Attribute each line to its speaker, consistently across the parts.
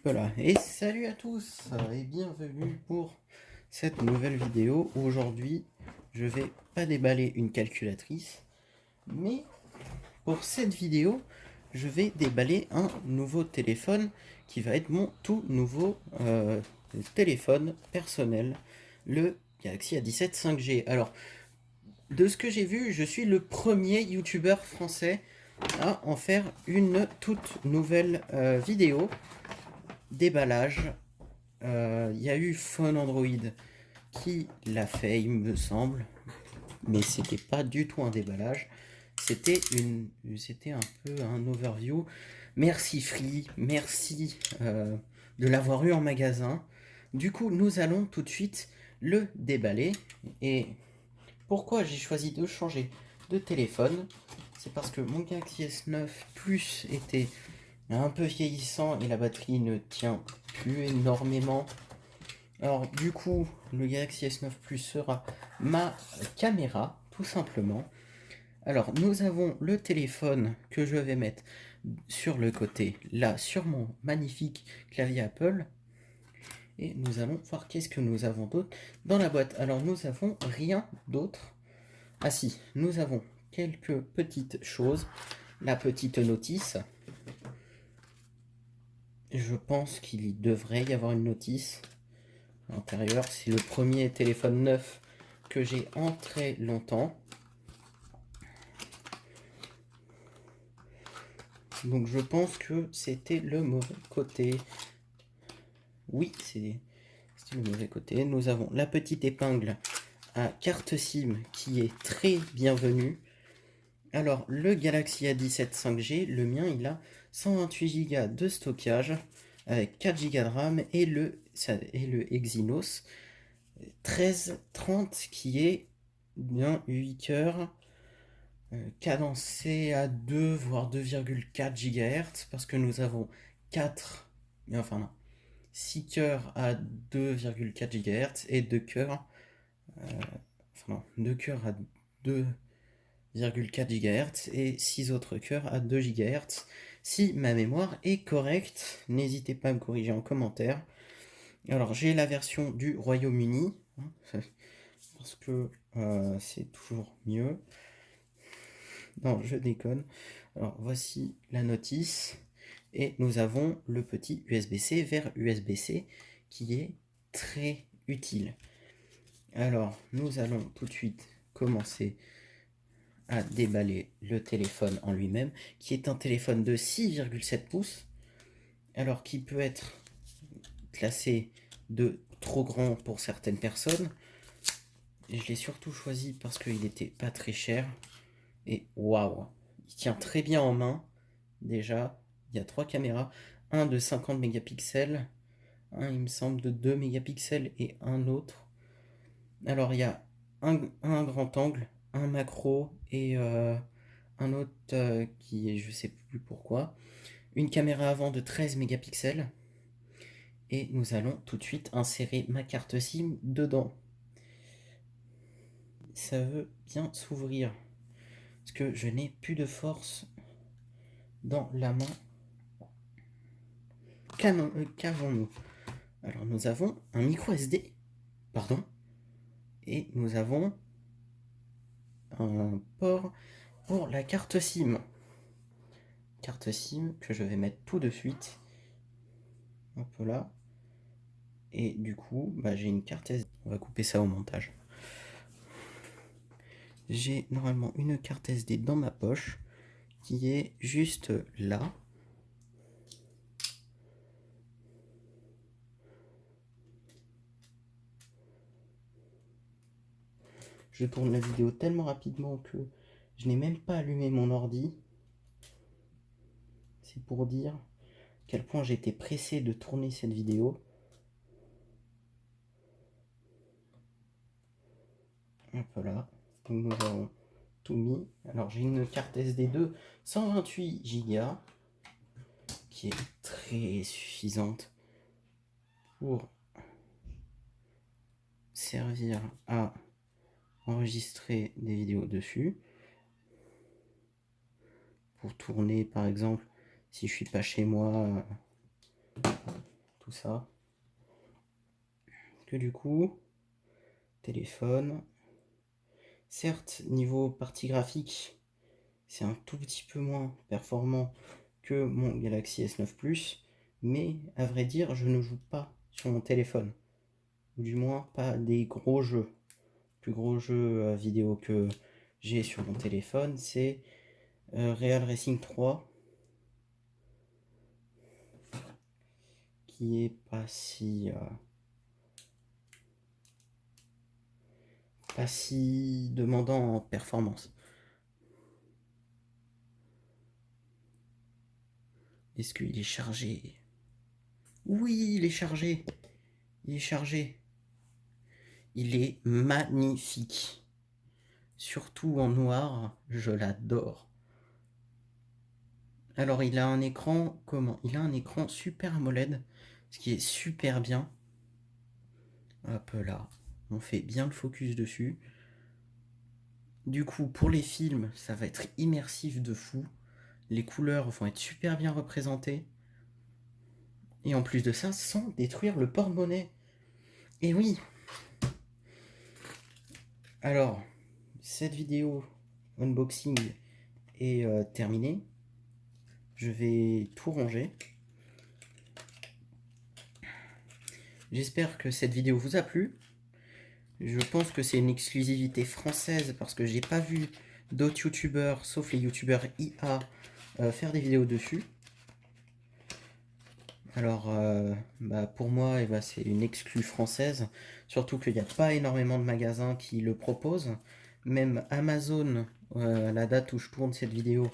Speaker 1: Voilà, et salut à tous et bienvenue pour cette nouvelle vidéo. Aujourd'hui, je vais pas déballer une calculatrice, mais pour cette vidéo, je vais déballer un nouveau téléphone qui va être mon tout nouveau téléphone personnel, le Galaxy A17 5G. Alors, de ce que j'ai vu, je suis le premier youtubeur français à en faire une toute nouvelle vidéo déballage. Il y a eu Phone Android qui l'a fait, il me semble, mais c'était pas du tout un déballage. C'était un peu un overview. Merci Free, merci de l'avoir eu en magasin. Du coup, nous allons tout de suite le déballer. Et pourquoi j'ai choisi de changer de téléphone? C'est parce que mon Galaxy S9 Plus était un peu vieillissant et la batterie ne tient plus énormément. Alors du coup, le Galaxy S9 Plus sera ma caméra, tout simplement. Alors nous avons le téléphone que je vais mettre sur le côté, là, sur mon magnifique clavier Apple. Et nous allons voir qu'est-ce que nous avons d'autre dans la boîte. Alors nous avons rien d'autre. Ah si, nous avons quelques petites choses. La petite notice. Je pense qu'il devrait y avoir une notice à l'intérieur. C'est le premier téléphone neuf que j'ai en très longtemps. Donc je pense que c'était le mauvais côté. Oui, c'était le mauvais côté. Nous avons la petite épingle à carte SIM qui est très bienvenue. Alors le Galaxy A17 5G, le mien il a 128 Go de stockage avec 4 Go de RAM et le Exynos 1330 qui est bien 8 cœurs cadencé à 2 voire 2,4 GHz parce que nous avons 4 enfin non 6 cœurs à 2,4 GHz et 2 cœurs enfin non 2 cœurs à 2,4 GHz et 6 autres cœurs à 2 GHz. Si ma mémoire est correcte, n'hésitez pas à me corriger en commentaire. Alors j'ai la version du Royaume-Uni parce que c'est toujours mieux. Non, je déconne. Alors voici la notice et nous avons le petit USB-C vers USB-C qui est très utile. Alors nous allons tout de suite commencer à déballer le téléphone en lui-même, qui est un téléphone de 6,7 pouces, alors qui peut être classé de trop grand pour certaines personnes. Je l'ai surtout choisi parce qu'il n'était pas très cher. Et waouh, il tient très bien en main. Déjà, il y a 3 caméras, un de 50 mégapixels, un il me semble de 2 mégapixels et un autre. Alors il y a un grand angle, un macro et un autre qui est je sais plus pourquoi. Une caméra avant de 13 mégapixels. Et nous allons tout de suite insérer ma carte SIM dedans. Ça veut bien s'ouvrir. Parce que je n'ai plus de force dans la main. Qu'avons-nous? Alors nous avons un micro SD. Pardon. Et nous avons un port pour la carte SIM. Carte SIM que je vais mettre tout de suite. Un peu là. Et du coup, j'ai une carte SD. On va couper ça au montage. J'ai normalement une carte SD dans ma poche qui est juste là. Je tourne la vidéo tellement rapidement que je n'ai même pas allumé mon ordi. C'est pour dire à quel point j'étais pressé de tourner cette vidéo. Un peu là. Donc nous avons tout mis. Alors j'ai une carte SD de 128 Go qui est très suffisante pour servir à enregistrer des vidéos dessus. Pour tourner par exemple si je suis pas chez moi tout ça. Que du coup, téléphone, certes, niveau partie graphique, c'est un tout petit peu moins performant que mon Galaxy S9 Plus, mais à vrai dire, je ne joue pas sur mon téléphone, ou du moins pas des gros jeux. Le plus gros jeu vidéo que j'ai sur mon téléphone, c'est Real Racing 3, qui est pas si demandant en performance. Est-ce qu'il est chargé? Oui, il est chargé. Il est chargé. Il est magnifique. Surtout en noir, je l'adore. Alors il a un écran, comment? Il a un écran Super AMOLED, ce qui est super bien. Hop là, on fait bien le focus dessus. Du coup, pour les films, ça va être immersif de fou. Les couleurs vont être super bien représentées. Et en plus de ça, sans détruire le porte-monnaie. Et oui. Alors, cette vidéo unboxing est terminée. Je vais tout ranger. J'espère que cette vidéo vous a plu. Je pense que c'est une exclusivité française parce que j'ai pas vu d'autres youtubeurs, sauf les youtubeurs IA, faire des vidéos dessus. Alors, pour moi, c'est une exclue française. Surtout qu'il n'y a pas énormément de magasins qui le proposent. Même Amazon, à la date où je tourne cette vidéo,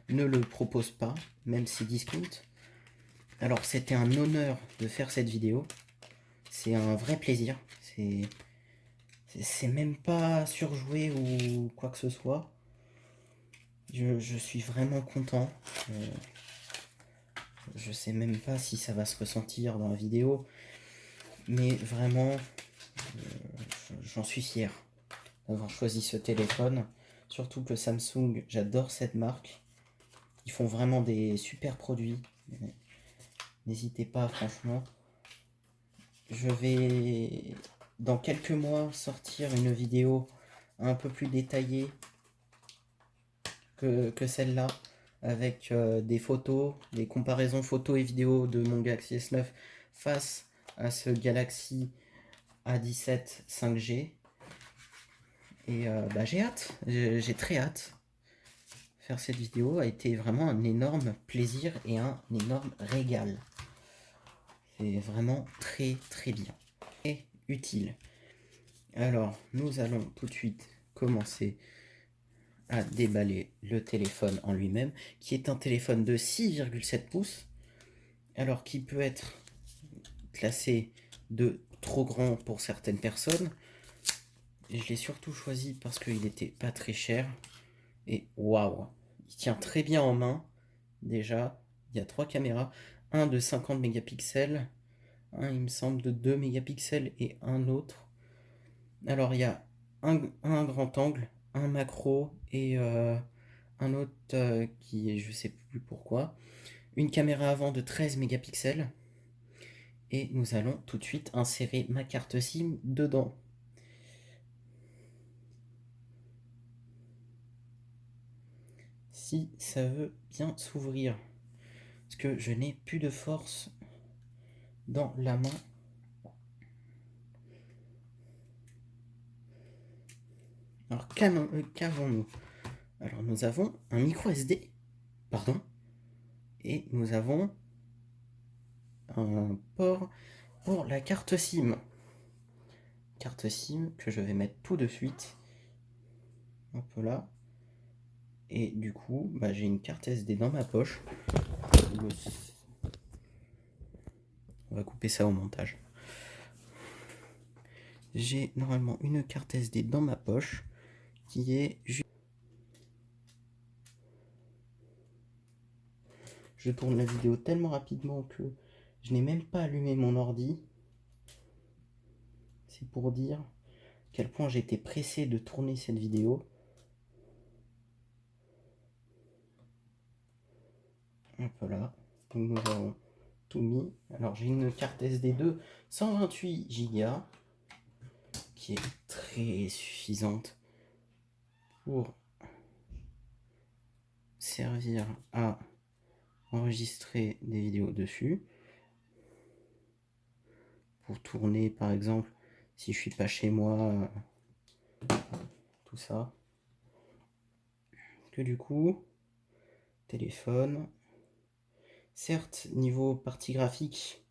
Speaker 1: ne le propose pas, même si discount. Alors, c'était un honneur de faire cette vidéo. C'est un vrai plaisir. C'est même pas surjoué ou quoi que ce soit. Je suis vraiment content. Je sais même pas si ça va se ressentir dans la vidéo. Mais vraiment, j'en suis fier d'avoir choisi ce téléphone. Surtout que Samsung, j'adore cette marque. Ils font vraiment des super produits. N'hésitez pas, franchement. Je vais, dans quelques mois, sortir une vidéo un peu plus détaillée que celle-là, avec des photos, des comparaisons photos et vidéos de mon Galaxy S9 face à ce Galaxy A17 5G. Et j'ai hâte, j'ai très hâte. Faire cette vidéo a été vraiment un énorme plaisir et un énorme régal. C'est vraiment très très bien et utile. Alors, nous allons tout de suite commencer à déballer le téléphone en lui-même, qui est un téléphone de 6,7 pouces, alors qui peut être classé de trop grand pour certaines personnes. Et je l'ai surtout choisi parce qu'il n'était pas très cher. Et waouh, il tient très bien en main. Déjà, il y a 3 caméras, un de 50 mégapixels, un il me semble de 2 mégapixels et un autre. Alors il y a un grand angle, un macro et un autre qui est je sais plus pourquoi. Une caméra avant de 13 mégapixels. Et nous allons tout de suite insérer ma carte SIM dedans. Si ça veut bien s'ouvrir. Parce que je n'ai plus de force dans la main. Alors qu'avons-nous? Alors nous avons un micro SD. Pardon. Et nous avons un port pour la carte SIM. Carte SIM que je vais mettre tout de suite. Un peu là. Et du coup, j'ai une carte SD dans ma poche. On va couper ça au montage. J'ai normalement une carte SD dans ma poche qui est... Je tourne la vidéo tellement rapidement que je n'ai même pas allumé mon ordi. C'est pour dire à quel point j'étais pressé de tourner cette vidéo. Un peu là. Donc nous avons to me. Alors j'ai une carte SD2 128 Go qui est très suffisante pour servir à enregistrer des vidéos dessus. Pour tourner par exemple si je suis pas chez moi, tout ça. Que du coup, téléphone. Certes, niveau partie graphique,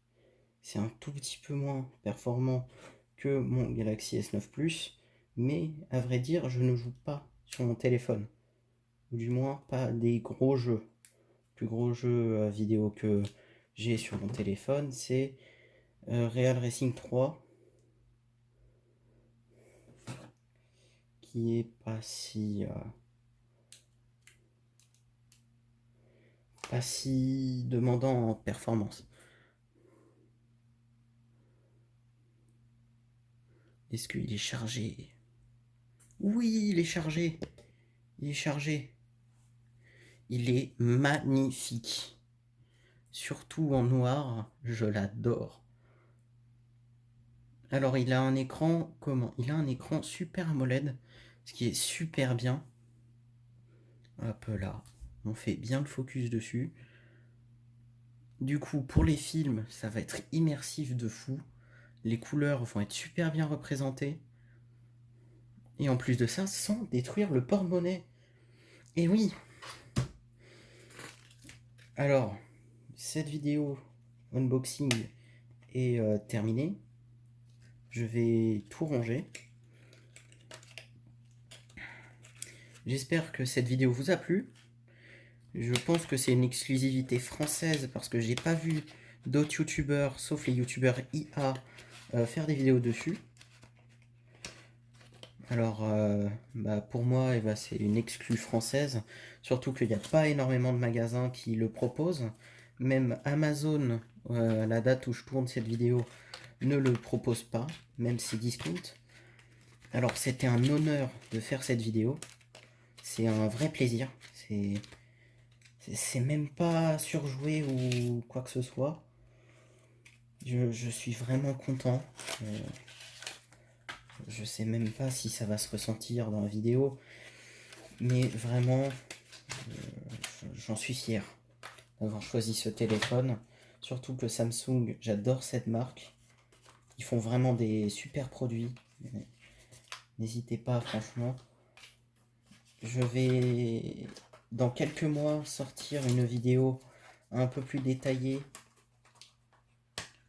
Speaker 1: c'est un tout petit peu moins performant que mon Galaxy S9 Plus, mais à vrai dire, je ne joue pas sur mon téléphone. Ou du moins, pas des gros jeux. Le plus gros jeu vidéo que j'ai sur mon téléphone, c'est Real Racing 3, qui est pas si demandant en performance. Est-ce qu'il est chargé? Oui, il est chargé. Il est chargé. Il est magnifique. Surtout en noir, je l'adore. Alors il a un écran comment? Il a un écran Super AMOLED, ce qui est super bien. Hop là, on fait bien le focus dessus. Du coup, pour les films, ça va être immersif de fou. Les couleurs vont être super bien représentées. Et en plus de ça, sans détruire le porte-monnaie. Et oui. Alors, cette vidéo unboxing est terminée. Je vais tout ranger. J'espère que cette vidéo vous a plu. Je pense que c'est une exclusivité française parce que j'ai pas vu d'autres youtubeurs, sauf les youtubeurs IA, faire des vidéos dessus. Alors, pour moi, c'est une exclue française, surtout qu'il n'y a pas énormément de magasins qui le proposent. Même Amazon, à la date où je tourne cette vidéo, ne le propose pas, même si discount. Alors, c'était un honneur de faire cette vidéo. C'est un vrai plaisir. C'est même pas surjoué ou quoi que ce soit. Je suis vraiment content. Je sais même pas si ça va se ressentir dans la vidéo. Mais vraiment, j'en suis fier d'avoir choisi ce téléphone. Surtout que Samsung, j'adore cette marque. Ils font vraiment des super produits. N'hésitez pas, franchement. Je vais, dans quelques mois, sortir une vidéo un peu plus détaillée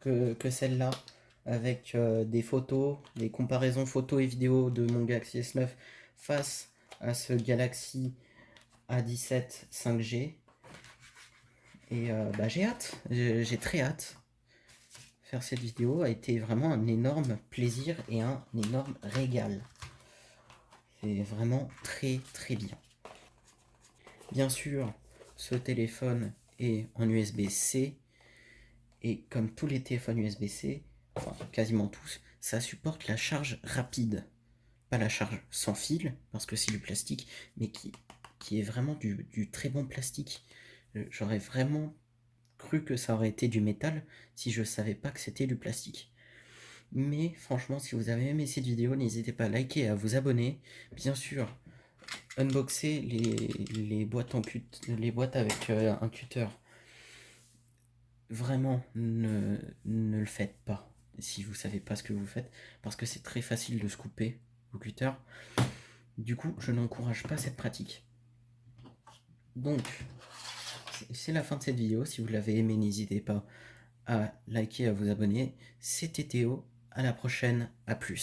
Speaker 1: que celle-là, avec des photos, des comparaisons photos et vidéos de mon Galaxy S9 face à ce Galaxy A17 5G. Et j'ai hâte, j'ai très hâte. Faire cette vidéo a été vraiment un énorme plaisir et un énorme régal. C'est vraiment très très bien. Bien sûr, ce téléphone est en USB-C. Et comme tous les téléphones USB-C, enfin quasiment tous, ça supporte la charge rapide. Pas la charge sans fil, parce que c'est du plastique, mais qui est vraiment du très bon plastique. J'aurais vraiment cru que ça aurait été du métal si je savais pas que c'était du plastique. Mais franchement, si vous avez aimé cette vidéo, n'hésitez pas à liker et à vous abonner. Bien sûr, unboxer les boîtes avec un cutter. Vraiment, ne le faites pas si vous savez pas ce que vous faites, parce que c'est très facile de se couper au cutter. Du coup, je n'encourage pas cette pratique. Donc, c'est la fin de cette vidéo. Si vous l'avez aimé, n'hésitez pas à liker, à vous abonner. C'était Théo, à la prochaine, à plus.